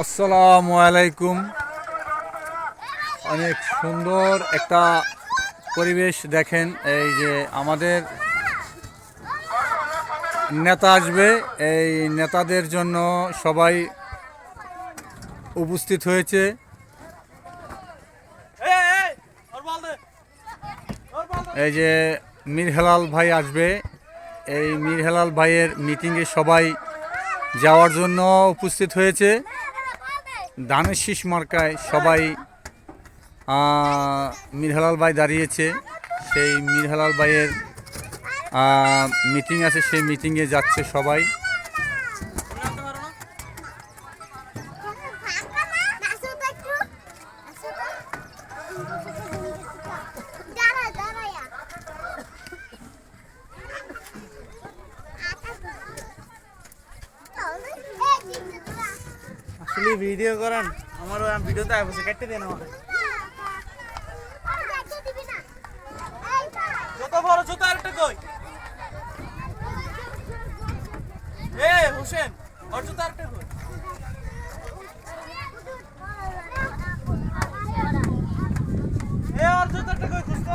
আসসালামু আলাইকুম। অনেক সুন্দর একটা পরিবেশ দেখেন। এই যে আমাদের নেতা আসবে, এই নেতাদের জন্য সবাই উপস্থিত হয়েছে। এই যে মীর হেলাল ভাই আসবে, এই মীর হেলাল ভাইয়ের মিটিংয়ে সবাই যাওয়ার জন্য উপস্থিত হয়েছে। ধানের শীষ মার্কায় সবাই মীর হেলাল ভাই দাঁড়িয়েছে। সেই মীর হেলাল ভাইয়ের মিটিং আছে, সেই মিটিংয়ে যাচ্ছে সবাই। আসলে ভিডিও করেন, আমার ভিডিওতে আসছে কেটে দেন আমার। যত বড় জুতা আরেকটা কই? এ হোসেন, ওর জুতা আরেকটা কই? এ ওর জুতা আরেকটা কই খুঁজতো?